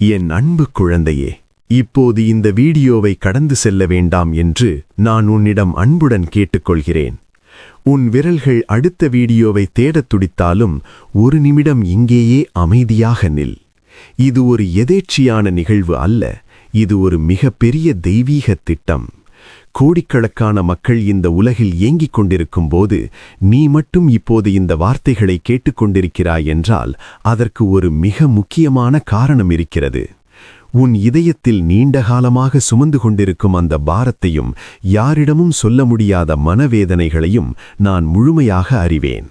என் அன்பு குழந்தையே, இப்போது இந்த வீடியோவை கடந்து செல்ல வேண்டாம் என்று நான் உன்னிடம் அன்புடன் கேட்டுக்கொள்கிறேன். உன் விரல்கள் அடுத்த வீடியோவை தேடத் துடித்தாலும் ஒரு நிமிடம் இங்கேயே அமைதியாக நில். இது ஒரு எதேச்சியான நிகழ்வு அல்ல, இது ஒரு மிகப்பெரிய தெய்வீக திட்டம். கோடிக்கணக்கான மக்கள் இந்த உலகில் ஏங்கிக் கொண்டிருக்கும் போது நீ மட்டும் இப்போது இந்த வார்த்தைகளை கேட்டுக்கொண்டிருக்கிறாய் என்றால் அதற்கு ஒரு மிக முக்கியமான காரணம் இருக்கிறது. உன் இதயத்தில் நீண்டகாலமாக சுமந்து கொண்டிருக்கும் அந்த பாரத்தையும் யாரிடமும் சொல்ல முடியாத மனவேதனைகளையும் நான் முழுமையாக அறிவேன்.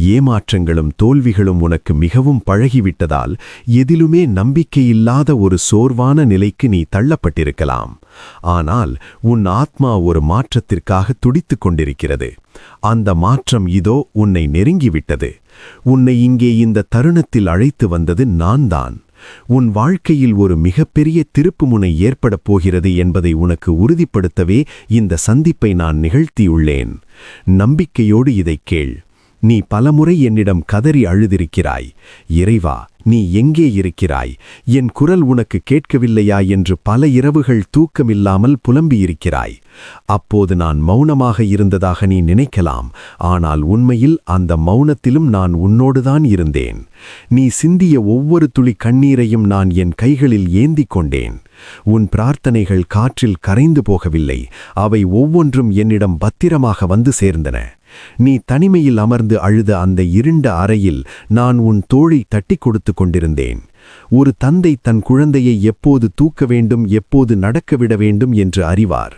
ஏமாற்றங்களும் தோல்விகளும் உனக்கு மிகவும் பழகிவிட்டதால் எதிலுமே நம்பிக்கையில்லாத ஒரு சோர்வான நிலைக்கு நீ தள்ளப்பட்டிருக்கலாம். ஆனால் உன் ஆத்மா ஒரு மாற்றத்திற்காக துடித்துக் கொண்டிருக்கிறது. அந்த மாற்றம் இதோ உன்னை நெருங்கிவிட்டது. உன்னை இங்கே இந்த தருணத்தில் அழைத்து வந்தது நான்தான். உன் வாழ்க்கையில் ஒரு மிகப்பெரிய திருப்புமுனை ஏற்படப் போகிறது என்பதை உனக்கு உறுதிப்படுத்தவே இந்த சந்திப்பை நான் நிகழ்த்தியுள்ளேன். நம்பிக்கையோடு இதைக் கேள். நீ பலமுறை என்னிடம் கதறி அழுதிருக்கிறாய். இறைவா, நீ எங்கே இருக்கிறாய்? என் குரல் உனக்கு கேட்கவில்லையா என்று பல இரவுகள் தூக்கமில்லாமல் புலம்பியிருக்கிறாய். அப்போது நான் மௌனமாக இருந்ததாக நீ நினைக்கலாம். ஆனால் உண்மையில் அந்த மௌனத்திலும் நான் உன்னோடுதான் இருந்தேன். நீ சிந்திய ஒவ்வொரு துளி கண்ணீரையும் நான் என் கைகளில் ஏந்திக் கொண்டேன். உன் பிரார்த்தனைகள் காற்றில் கரைந்து போகவில்லை. அவை ஒவ்வொன்றும் என்னிடம் பத்திரமாக வந்து சேர்ந்தன. நீ தனிமையில் அமர்ந்து அழுத அந்த இருண்ட அறையில் நான் உன் தோளை தட்டி கொடுத்து கொண்டிருந்தேன். ஒரு தந்தை தன் குழந்தையை எப்போது தூக்க வேண்டும், எப்போது நடக்கவிட வேண்டும் என்று அறிவார்.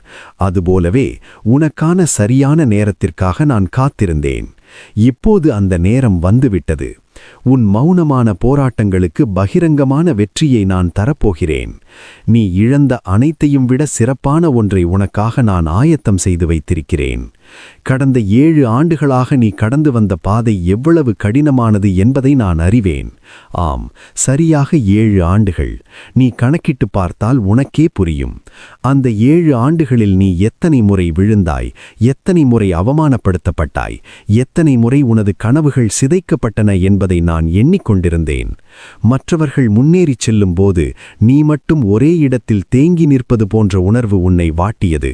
அதுபோலவே உனக்கான சரியான நேரத்திற்காக நான் காத்திருந்தேன். இப்போது அந்த நேரம் வந்துவிட்டது. உன் மௌனமான போராட்டங்களுக்கு பகிரங்கமான வெற்றியை நான் தரப்போகிறேன். நீ இழந்த அனைத்தையும் விட சிறப்பான ஒன்றை உனக்காக நான் ஆயத்தம் செய்து வைத்திருக்கிறேன். கடந்த 7 ஆண்டுகளாக நீ கடந்து வந்த பாதை எவ்வளவு கடினமானது என்பதை நான் அறிவேன். ஆம், சரியாக 7 ஆண்டுகள். நீ கணக்கிட்டு பார்த்தால் உனக்கே புரியும். அந்த 7 ஆண்டுகளில் நீ எத்தனை முறை விழுந்தாய், எத்தனை முறை அவமானப்படுத்தப்பட்டாய், எத்தனை முறை உனது கனவுகள் சிதைக்கப்பட்டன என்பதை நான் எண்ணிக்கொண்டிருந்தேன். மற்றவர்கள் முன்னேறிச் செல்லும் போது நீ மட்டும் ஒரே இடத்தில் தேங்கி நிற்பது போன்ற உணர்வு உன்னை வாட்டியது.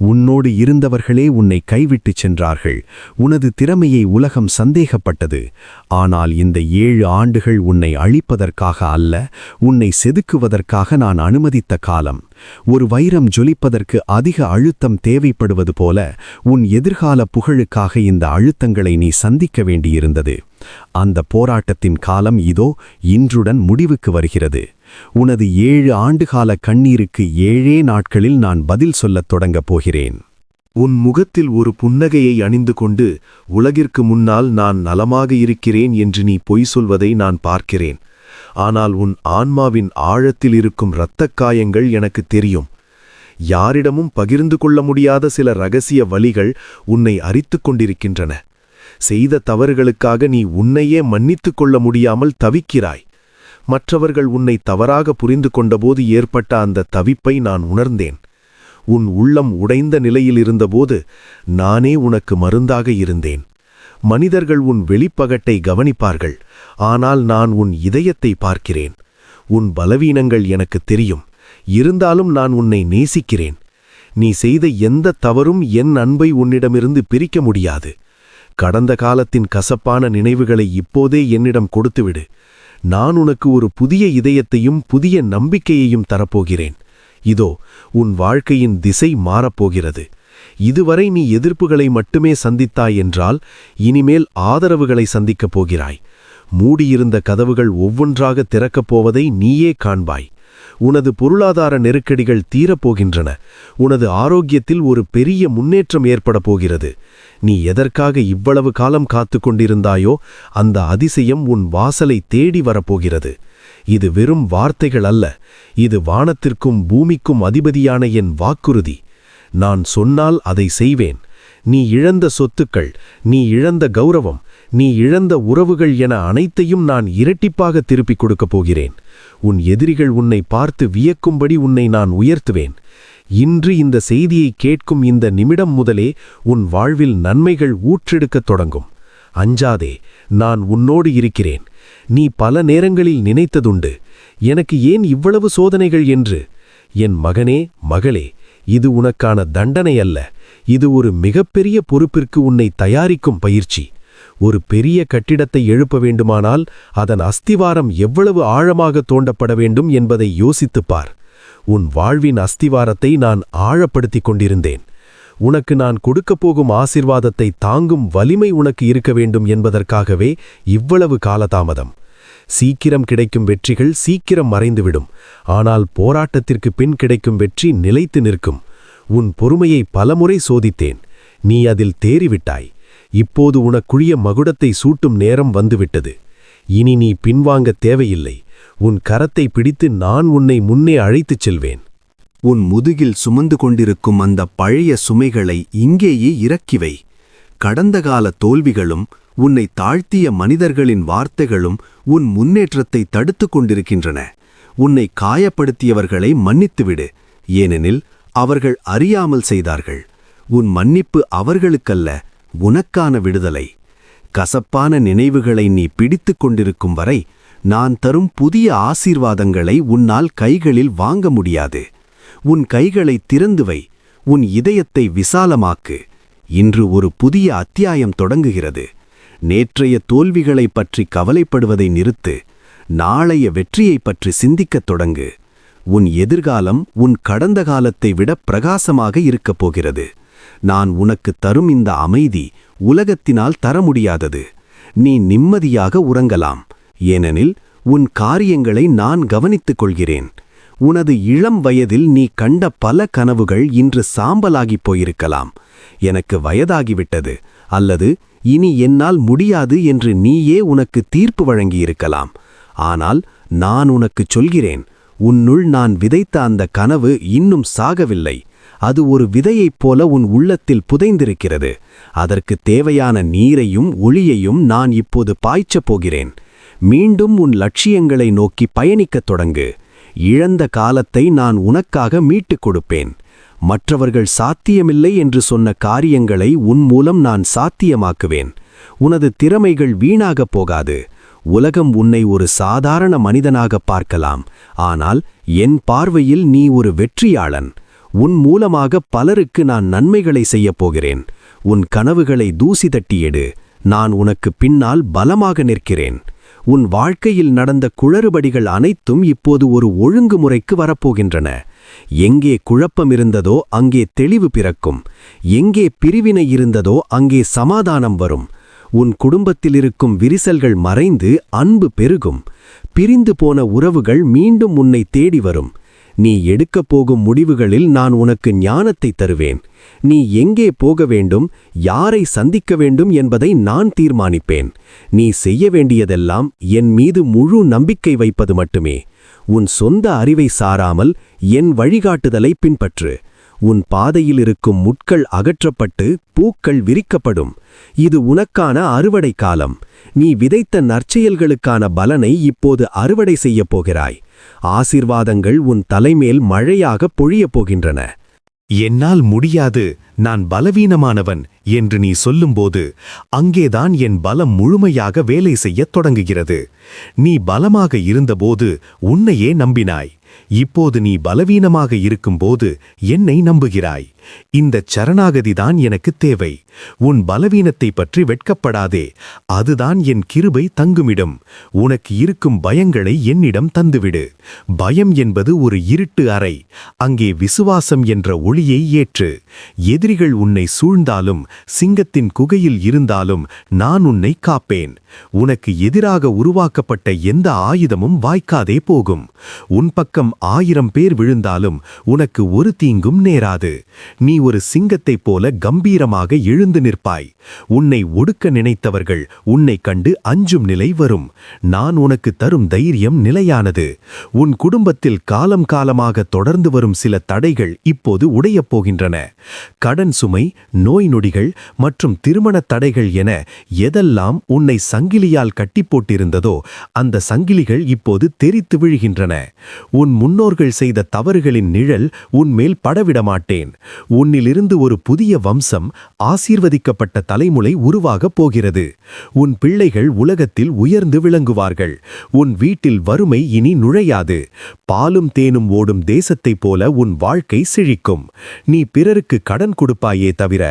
உன்னோடு இருந்தவர்களே உன்னை கைவிட்டுச் சென்றார்கள். உனது திறமையை உலகம் சந்தேகப்பட்டது. ஆனால் இந்த 7 ஆண்டுகள் உன்னை அழிப்பதற்காக அல்ல, உன்னை செதுக்குவதற்காக நான் அனுமதித்த காலம். ஒரு வைரம் ஜொலிப்பதற்கு அதிக அழுத்தம் தேவைப்படுவது போல உன் எதிர்கால புகழுக்காக இந்த அழுத்தங்களை நீ சந்திக்க வேண்டியிருந்தது. அந்த போராட்டத்தின் காலம் இதோ இன்றுடன் முடிவுக்கு வருகிறது. உனது 7 ஆண்டுகால கண்ணீருக்கு 7 நாட்களில் நான் பதில் சொல்லத் தொடங்கப் போகிறேன். உன் முகத்தில் ஒரு புன்னகையை அணிந்து கொண்டு உலகிற்கு முன்னால் நான் நலமாக இருக்கிறேன் என்று நீ பொய் சொல்வதை நான் பார்க்கிறேன். ஆனால் உன் ஆன்மாவின் ஆழத்தில் இருக்கும் இரத்தக் காயங்கள் எனக்கு தெரியும். யாரிடமும் பகிர்ந்து கொள்ள முடியாத சில இரகசிய வலிகள் உன்னை அரித்துக் கொண்டிருக்கின்றன. செய்த தவறுகளுக்காக நீ உன்னையே மன்னித்துக் கொள்ள முடியாமல் தவிக்கிறாய். மற்றவர்கள் உன்னை தவறாக புரிந்து கொண்டபோது ஏற்பட்ட அந்த தவிப்பை நான் உணர்ந்தேன். உன் உள்ளம் உடைந்த நிலையில் இருந்தபோது நானே உனக்கு மருந்தாக இருந்தேன். மனிதர்கள் உன் வெளிப்பகட்டை கவனிப்பார்கள், ஆனால் நான் உன் இதயத்தை பார்க்கிறேன். உன் பலவீனங்கள் எனக்கு தெரியும். இருந்தாலும் நான் உன்னை நேசிக்கிறேன். நீ செய்த எந்த தவறும் என் அன்பை உன்னிடமிருந்து பிரிக்க முடியாது. கடந்த காலத்தின் கசப்பான நினைவுகளை இப்போதே என்னிடம் கொடுத்துவிடு. நான் உனக்கு ஒரு புதிய இதயத்தையும் புதிய நம்பிக்கையையும் தரப்போகிறேன். இதோ உன் வாழ்க்கையின் திசை மாறப்போகிறது. இதுவரை நீ எதிர்ப்புகளை மட்டுமே சந்தித்தாய் என்றால் இனிமேல் ஆதரவுகளை சந்திக்கப் போகிறாய். மூடியிருந்த கதவுகள் ஒவ்வொன்றாக திறக்கப் போவதை நீயே காண்பாய். உனது பொருளாதார நெருக்கடிகள் தீரப்போகின்றன. உனது ஆரோக்கியத்தில் ஒரு பெரிய முன்னேற்றம் ஏற்பட போகிறது. நீ எதற்காக இவ்வளவு காலம் காத்து கொண்டிருந்தாயோ அந்த அதிசயம் உன் வாசலை தேடி வரப்போகிறது. இது வெறும் வார்த்தைகள் அல்ல, இது வானத்திற்கும் பூமிக்கும் அதிபதியான என் வாக்குறுதி. நான் சொன்னால் அதை செய்வேன். நீ இழந்த சொத்துக்கள், நீ இழந்த கௌரவம், நீ இழந்த உறவுகள் என அனைத்தையும் நான் இரட்டிப்பாக திருப்பிக் கொடுக்கப் போகிறேன். உன் எதிரிகள் உன்னை பார்த்து வியக்கும்படி உன்னை நான் உயர்த்துவேன். இன்று இந்த செய்தியை கேட்கும் இந்த நிமிடம் முதலே உன் வாழ்வில் நன்மைகள் ஊற்றெடுக்கத் தொடங்கும். அஞ்சாதே, நான் உன்னோடு இருக்கிறேன். நீ பல நேரங்களில் நினைத்ததுண்டு, எனக்கு ஏன் இவ்வளவு சோதனைகள் என்று. என் மகனே, மகளே, இது உனக்கான தண்டனை அல்ல, இது ஒரு மிகப்பெரிய பொறுப்பிற்கு உன்னை தயாரிக்கும் பயிற்சி. ஒரு பெரிய கட்டிடத்தை எழுப்ப வேண்டுமானால் அதன் அஸ்திவாரம் எவ்வளவு ஆழமாக தோண்டப்பட வேண்டும் என்பதை யோசித்துப் பார். உன் வாழ்வின் அஸ்திவாரத்தை நான் ஆழப்படுத்திக் கொண்டிருந்தேன். உனக்கு நான் கொடுக்கப் போகும் ஆசீர்வாதத்தை தாங்கும் வலிமை உனக்கு இருக்க வேண்டும் என்பதற்காகவே இவ்வளவு காலதாமதம். சீக்கிரம் கிடைக்கும் வெற்றிகள் சீக்கிரம் மறைந்துவிடும். ஆனால் போராட்டத்திற்கு பின் கிடைக்கும் வெற்றி நிலைத்து நிற்கும். உன் பொறுமையை பலமுறை சோதித்தேன். நீ அதில் தேறிவிட்டாய். இப்போது உனக்குரிய மகுடத்தை சூட்டும் நேரம் வந்துவிட்டது. இனி நீ பின்வாங்க தேவையில்லை. உன் கரத்தை பிடித்து நான் உன்னை முன்னே அழைத்துச் செல்வேன். உன் முதுகில் சுமந்து கொண்டிருக்கும் அந்த பழைய சுமைகளை இங்கேயே இறக்கிவை. கடந்த கால தோல்விகளும் உன்னை தாழ்த்திய மனிதர்களின் வார்த்தைகளும் உன் முன்னேற்றத்தை தடுத்து கொண்டிருக்கின்றன. உன்னை காயப்படுத்தியவர்களை மன்னித்துவிடு, ஏனெனில் அவர்கள் அறியாமல் செய்தார்கள். உன் மன்னிப்பு அவர்களுக்கல்ல, உனக்கான விடுதலை. கசப்பான நினைவுகளை நீ பிடித்து கொண்டிருக்கும் வரை நான் தரும் புதிய ஆசீர்வாதங்களை உன்னால் கைகளில் வாங்க முடியாது. உன் கைகளை திறந்து வை, உன் இதயத்தை விசாலமாக்கு. இன்று ஒரு புதிய அத்தியாயம் தொடங்குகிறது. நேற்றைய தோல்விகளைப் பற்றி கவலைப்படுவதை நிறுத்து. நாளைய வெற்றியைப் பற்றி சிந்திக்கத் தொடங்கு. உன் எதிர்காலம் உன் கடந்த காலத்தை விட பிரகாசமாக இருக்கப் போகிறது. நான் உனக்கு தரும் இந்த அமைதி உலகத்தினால் தர முடியாதது. நீ நிம்மதியாக உறங்கலாம், ஏனெனில் உன் காரியங்களை நான் கவனித்துக் கொள்கிறேன். உனது இளம் வயதில் நீ கண்ட பல கனவுகள் இன்று சாம்பலாகிப் போயிருக்கலாம். எனக்கு வயதாகிவிட்டது அல்லது இனி என்னால் முடியாது என்று நீயே உனக்கு தீர்ப்பு வழங்கியிருக்கலாம். ஆனால் நான் உனக்குச் சொல்கிறேன், உன்னுள் நான் விதைத்த அந்த கனவு இன்னும் சாகவில்லை. அது ஒரு விதையைப் போல உன் உள்ளத்தில் புதைந்திருக்கிறது. அதற்கு தேவையான நீரையும் ஒளியையும் நான் இப்போது பாய்ச்சப் போகிறேன். மீண்டும் உன் லட்சியங்களை நோக்கி பயணிக்கத் தொடங்கு. இழந்த காலத்தை நான் உனக்காக மீட்டுக் கொடுப்பேன். மற்றவர்கள் சாத்தியமில்லை என்று சொன்ன காரியங்களை உன் மூலம் நான் சாத்தியமாக்குவேன். உனது திறமைகள் வீணாகப் போகாது. உலகம் உன்னை ஒரு சாதாரண மனிதனாக பார்க்கலாம், ஆனால் என் பார்வையில் நீ ஒரு வெற்றியாளன். உன் மூலமாக பலருக்கு நான் நன்மைகளை செய்யப் போகிறேன். உன் கனவுகளை தூசி தட்டி எடு. நான் உனக்கு பின்னால் பலமாக நிற்கிறேன். உன் வாழ்க்கையில் நடந்த குளறுபடிகள் அனைத்தும் இப்போது ஒரு ஒழுங்குமுறைக்கு வரப்போகின்றன. எங்கே குழப்பம் இருந்ததோ அங்கே தெளிவு பிறக்கும். எங்கே பிரிவினை இருந்ததோ அங்கே சமாதானம் வரும். உன் குடும்பத்தில் இருக்கும் விரிசல்கள் மறைந்து அன்பு பெருகும். பிரிந்து போன உறவுகள் மீண்டும் உன்னை தேடி வரும். நீ எடுக்கப் போகும் முடிவுகளில் நான் உனக்கு ஞானத்தை தருவேன். நீ எங்கே போக வேண்டும், யாரை சந்திக்க வேண்டும் என்பதை நான் தீர்மானிப்பேன். நீ செய்ய வேண்டியதெல்லாம் என் மீது முழு நம்பிக்கை வைப்பது மட்டுமே. உன் சொந்த அறிவை சாராமல் என் வழிகாட்டுதலை பின்பற்று. உன் பாதையில் இருக்கும் முட்கள் அகற்றப்பட்டு பூக்கள் விரிக்கப்படும். இது உனக்கான அறுவடை காலம். நீ விதைத்த நற்செயல்களுக்கான பலனை இப்போது அறுவடை செய்யப் போகிறாய். ஆசீர்வாதங்கள் உன் தலைமேல் மழையாகப் பொழியப் போகின்றன. என்னால் முடியாது, நான் பலவீனமானவன் என்று நீ சொல்லும்போது அங்கேதான் என் பலம் முழுமையாக வேலை செய்யத் தொடங்குகிறது. நீ பலமாக இருந்தபோது உன்னையே நம்பினாய். இப்போது நீ பலவீனமாக இருக்கும்போது என்னை நம்புகிறாய். இந்தச் சரணாகதிதான் எனக்கு தேவை. உன் பலவீனத்தை பற்றி வெட்கப்படாதே. அதுதான் என் கிருபை தங்குமிடம். உனக்கு இருக்கும் பயங்களை என்னிடம் தந்துவிடு. பயம் என்பது ஒரு இருட்டு அறை. அங்கே விசுவாசம் என்ற ஒளியை ஏற்று. எதிரிகள் உன்னை சூழ்ந்தாலும் சிங்கத்தின் குகையில் இருந்தாலும் நான் உன்னை காப்பேன். உனக்கு எதிராக உருவாக்கப்பட்ட எந்த ஆயுதமும் வாய்க்காதே போகும். உன் பக்கம் 1000 பேர் விழுந்தாலும் உனக்கு ஒரு தீங்கும் நேராது. நீ ஒரு சிங்கத்தைப் போல கம்பீரமாக எழுந்து நிற்பாய். உன்னை ஒடுக்க நினைத்தவர்கள் உன்னை கண்டு அஞ்சும் நிலை வரும். நான் உனக்கு தரும் தைரியம் நிலையானது. உன் குடும்பத்தில் காலம் காலமாக தொடர்ந்து வரும் சில தடைகள் இப்போது உடையப் போகின்றன. கடன் சுமை, நோய் நொடிகள் மற்றும் திருமணத் தடைகள் என எதெல்லாம் உன்னை சங்கிலியால் கட்டிப்போட்டிருந்ததோ அந்த சங்கிலிகள் இப்போது தெரித்து விழுகின்றன. உன் முன்னோர்கள் செய்த தவறுகளின் நிழல் உன்மேல் படவிடமாட்டேன். உன்னிலிருந்து ஒரு புதிய வம்சம், ஆசீர்வதிக்கப்பட்ட தலைமுறை உருவாகப் போகிறது. உன் பிள்ளைகள் உலகத்தில் உயர்ந்து விளங்குவார்கள். உன் வீட்டில் வறுமை இனி நுழையாது. பாலும் தேனும் ஓடும் தேசத்தைப் போல உன் வாழ்க்கை செழிக்கும். நீ பிறருக்கு கடன் கொடுப்பாயே தவிர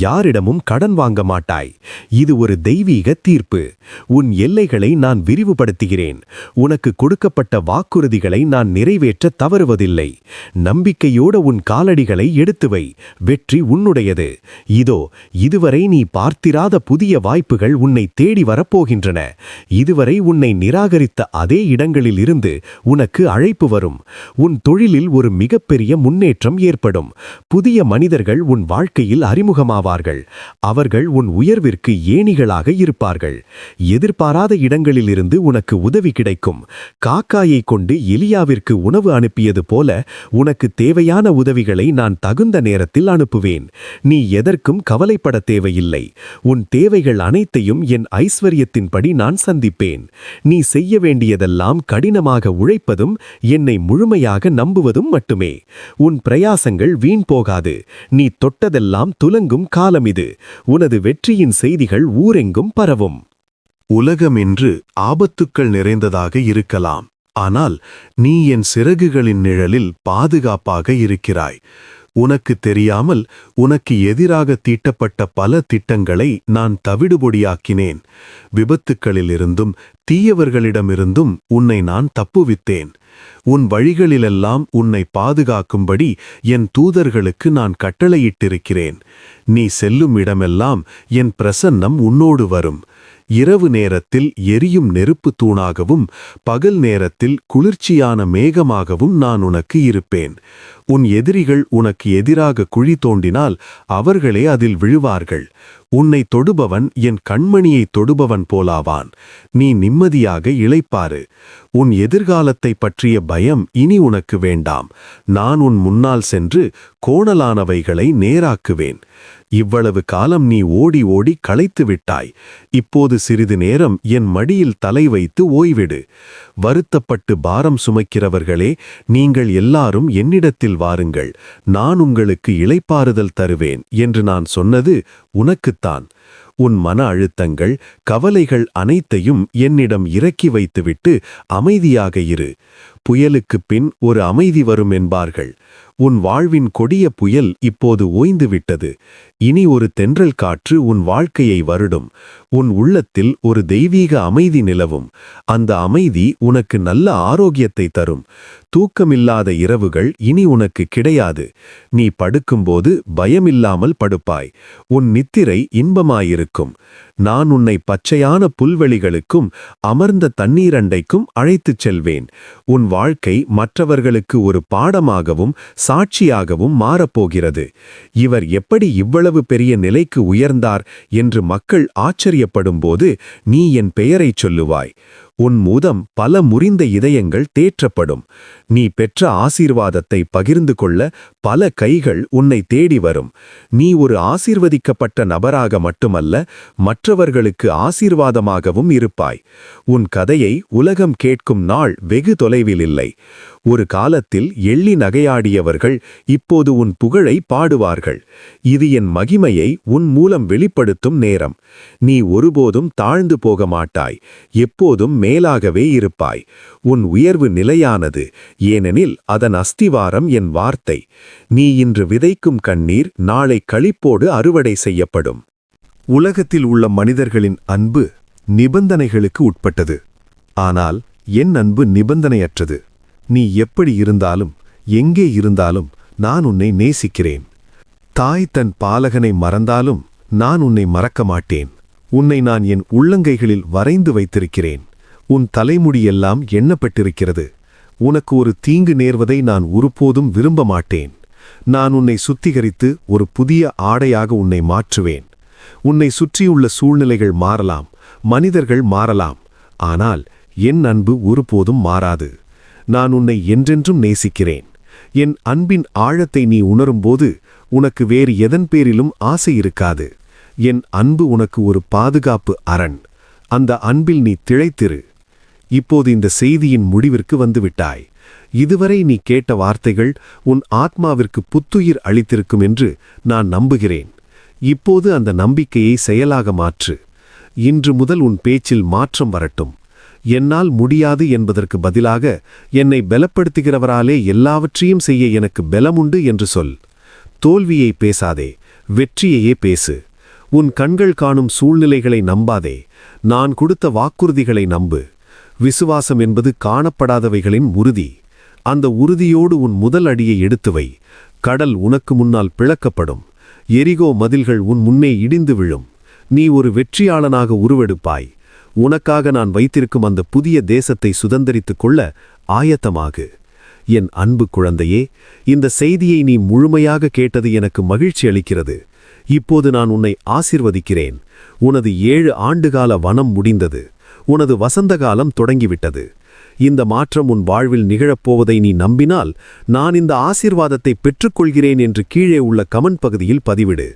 யாரிடமும் கடன் வாங்க மாட்டாய். இது ஒரு தெய்வீக தீர்ப்பு. உன் எல்லைகளை நான் விரிவுபடுத்துகிறேன். உனக்கு கொடுக்கப்பட்ட வாக்குறுதிகளை நான் நிறைவேற்ற தவறுவதில்லை. நம்பிக்கையோடு உன் காலடிகளை எடுத்து வை. வெற்றி உன்னுடையது. இதோ இதுவரை நீ பார்த்திராத புதிய வாய்ப்புகள் உன்னை தேடி வரப்போகின்றன. இதுவரை உன்னை நிராகரித்த அதே இடங்களில் இருந்து உனக்கு அழைப்பு வரும். உன் தொழிலில் ஒரு மிகப்பெரிய முன்னேற்றம் ஏற்படும். புதிய மனிதர்கள் உன் வாழ்க்கையில் அறிமுகமாவார்கள். அவர்கள் உன் உயர்விற்கு ஏணிகளாக இருப்பார்கள். எதிர்பாராத இடங்களிலிருந்து உனக்கு உதவி கிடைக்கும். காக்காயை கொண்டு எலியாவிற்கு உணவு அனுப்பியது போல உனக்கு தேவையான உதவிகளை நான் தகுந்த நேரத்தில் அனுப்புவேன். நீ எதற்கும் கவலைப்பட தேவையில்லை. உன் தேவைகள் அனைத்தையும் என் ஐஸ்வர்யத்தின்படி நான் சந்திப்பேன். நீ செய்ய வேண்டியதெல்லாம் கடினமாக உழைப்பதும் என்னை முழுமையாக நம்புவதும் மட்டுமே. உன் பிரயாசங்கள் வீண் போகாது. நீ தொட்டதெல்லாம் துலங்கும் காலம் இது. உனது வெற்றியின் செய்திகள் ஊரெங்கும் பரவும். உலகம் என்று ஆபத்துக்கள் நிறைந்ததாக இருக்கலாம். ஆனால் நீ என் சிறகுகளின் நிழலில் பாதுகாப்பாக இருக்கிறாய். உனக்கு தெரியாமல் உனக்கு எதிராக தீட்டப்பட்ட பல திட்டங்களை நான் தவிடுபொடியாக்கினேன். விபத்துக்களிலிருந்தும் தீயவர்களிடமிருந்தும் உன்னை நான் தப்புவித்தேன். உன் வழிகளிலெல்லாம் உன்னை பாதுகாக்கும்படி என் தூதர்களுக்கு நான் கட்டளையிட்டிருக்கிறேன். நீ செல்லும் இடமெல்லாம் என் பிரசன்னம் உன்னோடு வரும். இரவு நேரத்தில் எரியும் நெருப்பு தூணாகவும் பகல் நேரத்தில் குளிர்ச்சியான மேகமாகவும் நான் உனக்கு இருப்பேன். உன் எதிரிகள் உனக்கு எதிராக குழி தோண்டினால் அவர்களே அதில் விழுவார்கள். உன்னை தொடுபவன் என் கண்மணியை தொடுபவன் போலாவான். நீ நிம்மதியாக இளைப்பாறு. உன் எதிர்காலத்தை பற்றிய பயம் இனி உனக்கு வேண்டாம். நான் உன் முன்னால் சென்று கோணலானவைகளை நேராக்குவேன். இவ்வளவு காலம் நீ ஓடி ஓடி களைத்து விட்டாய். இப்போது சிறிது நேரம் என் மடியில் தலை வைத்து ஓய்விடு. வருத்தப்பட்டு பாரம் சுமக்கிறவர்களே, நீங்கள் எல்லாரும் என்னிடத்தில் வாருங்கள். நான் உங்களுக்கு இளைப்பாறுதல் தருவேன் என்று நான் சொன்னது உனக்குத்தான். உன் மன அழுத்தங்கள், கவலைகள் அனைத்தையும் என்னிடம் இறக்கி வைத்துவிட்டு அமைதியாக இரு. புயலுக்குப் பின் ஒரு அமைதி வரும் என்பார்கள். உன் வாழ்வின் கொடிய புயல் இப்போது ஓய்ந்துவிட்டது. இனி ஒரு தென்றல் காற்று உன் வாழ்க்கையை வருடும். உன் உள்ளத்தில் ஒரு தெய்வீக அமைதி நிலவும். அந்த அமைதி உனக்கு நல்ல ஆரோக்கியத்தை தரும். தூக்கமில்லாத இரவுகள் இனி உனக்கு கிடையாது. நீ படுக்கும்போது பயமில்லாமல் படுப்பாய். உன் நித்திரை இன்பமாயிருக்கும். நான் உன்னை பச்சையான புல்வெளிகளுக்கும் அமர்ந்த தண்ணீரண்டைக்கும் அழைத்துச் செல்வேன். உன் வாழ்க்கை மற்றவர்களுக்கு ஒரு பாடமாகவும் சாட்சியாகவும் மாறப்போகிறது. இவர் எப்படி இவ்வளவு பெரிய நிலைக்கு உயர்ந்தார் என்று மக்கள் ஆச்சரியப்படும்போது நீ என் பெயரைச் சொல்லுவாய். உன் மூலம் பல முறிந்த இதயங்கள் தேற்றப்படும். நீ பெற்ற ஆசீர்வாதத்தை பகிர்ந்து கொள்ள பல கைகள் உன்னை தேடி வரும். நீ ஒரு ஆசீர்வதிக்கப்பட்ட நபராக மட்டுமல்ல, மற்றவர்களுக்கு ஆசீர்வாதமாகவும் இருப்பாய். உன் கதையை உலகம் கேட்கும் நாள் வெகு தொலைவில் இல்லை. ஒரு காலத்தில் எள்ளி நகையாடியவர்கள் இப்போது உன் புகழை பாடுவார்கள். இது என் மகிமையை உன் மூலம் வெளிப்படுத்தும் நேரம். நீ ஒருபோதும் தாழ்ந்து போக மாட்டாய். எப்போதும் மேலாகவே இருப்பாய். உன் உயர்வு நிலையானது, ஏனெனில் அதன் அஸ்திவாரம் என் வார்த்தை. நீ இன்று விதைக்கும் கண்ணீர் நாளை களிப்போடு அறுவடை செய்யப்படும். உலகத்தில் உள்ள மனிதர்களின் அன்பு நிபந்தனைகளுக்கு உட்பட்டது. ஆனால் என் அன்பு நிபந்தனையற்றது. நீ எப்படி இருந்தாலும் எங்கே இருந்தாலும் நான் உன்னை நேசிக்கிறேன். தாய் தன் பாலகனை மறந்தாலும் நான் உன்னை மறக்க மாட்டேன். உன்னை நான் என் உள்ளங்கைகளில் வரைந்து வைத்திருக்கிறேன். உன் தலைமுடியெல்லாம் எண்ணப்பட்டிருக்கிறது. உனக்கு ஒரு தீங்கு நேர்வதை நான் ஒருபோதும் விரும்ப மாட்டேன். நான் உன்னை சுத்திகரித்து ஒரு புதிய ஆடையாக உன்னை மாற்றுவேன். உன்னை சுற்றியுள்ள சூழ்நிலைகள் மாறலாம், மனிதர்கள் மாறலாம். ஆனால் என் அன்பு ஒருபோதும் மாறாது. நான் உன்னை என்றென்றும் நேசிக்கிறேன். என் அன்பின் ஆழத்தை நீ உணரும்போது உனக்கு வேறு எதன் பேரிலும் ஆசை இருக்காது. என் அன்பு உனக்கு ஒரு பாதுகாப்பு அரண். அந்த அன்பில் நீ திளைத்திரு. இப்போது இந்த செய்தியின் முடிவிற்கு வந்துவிட்டாய். இதுவரை நீ கேட்ட வார்த்தைகள் உன் ஆத்மாவிற்கு புத்துயிர் அளித்திருக்கும் என்று நான் நம்புகிறேன். இப்போது அந்த நம்பிக்கையை செயலாக மாற்று. இன்று முதல் உன் பேச்சில் மாற்றம் வரட்டும். என்னால் முடியாது என்பதற்கு பதிலாக என்னை பலப்படுத்துகிறவராலே எல்லாவற்றையும் செய்ய எனக்கு பலமுண்டு என்று சொல். தோல்வியை பேசாதே, வெற்றியையே பேசு. உன் கண்கள் காணும் சூழ்நிலைகளை நம்பாதே, நான் கொடுத்த வாக்குறுதிகளை நம்பு. விசுவாசம் என்பது காணப்படாதவைகளின் உறுதி. அந்த உறுதியோடு உன் முதல் அடியை எடுத்து வை. கடல் உனக்கு முன்னால் பிளக்கப்படும். எரிகோ மதில்கள் உன் முன்னே இடிந்து விழும். நீ ஒரு வெற்றியாளனாக உருவெடுப்பாய். உனக்காக நான் வைத்திருக்கும் அந்த புதிய தேசத்தை சுதந்தரித்துக் கொள்ள ஆயத்தமாகு. என் அன்பு குழந்தையே, இந்த செய்தியை நீ முழுமையாக கேட்டது எனக்கு மகிழ்ச்சி அளிக்கிறது. இப்போது நான் உன்னை ஆசிர்வதிக்கிறேன். உனது 7 ஆண்டுகால வனம் முடிந்தது. உனது வசந்தகாலம் தொடங்கிவிட்டது. இந்த மாற்றம் உன் வாழ்வில் நிகழப்போவதை நீ நம்பினால், நான் இந்த ஆசீர்வாதத்தை பெற்றுக்கொள்கிறேன் என்று கீழே உள்ள கமெண்ட் பகுதியில் பதிவிடு.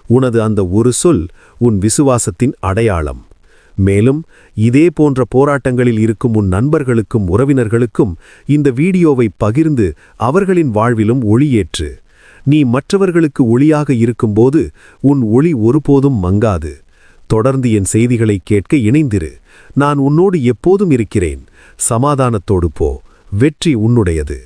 உனது அந்த ஒரு சொல் உன் விசுவாசத்தின் அடையாளம். மேலும் இதே போன்ற போராட்டங்களில் இருக்கும் உன் நண்பர்களுக்கும் உறவினர்களுக்கும் இந்த வீடியோவை பகிர்ந்து அவர்களின் வாழ்விலும் ஒளியேற்று. நீ மற்றவர்களுக்கு ஒளியாக இருக்கும்போது உன் ஒளி ஒருபோதும் மங்காது. தொடர்ந்து என் செய்திகளை கேட்க இணைந்திரு. நான் உன்னோடு எப்போதும் இருக்கிறேன். சமாதானத்தோடு போ. வெற்றி உன்னுடையது.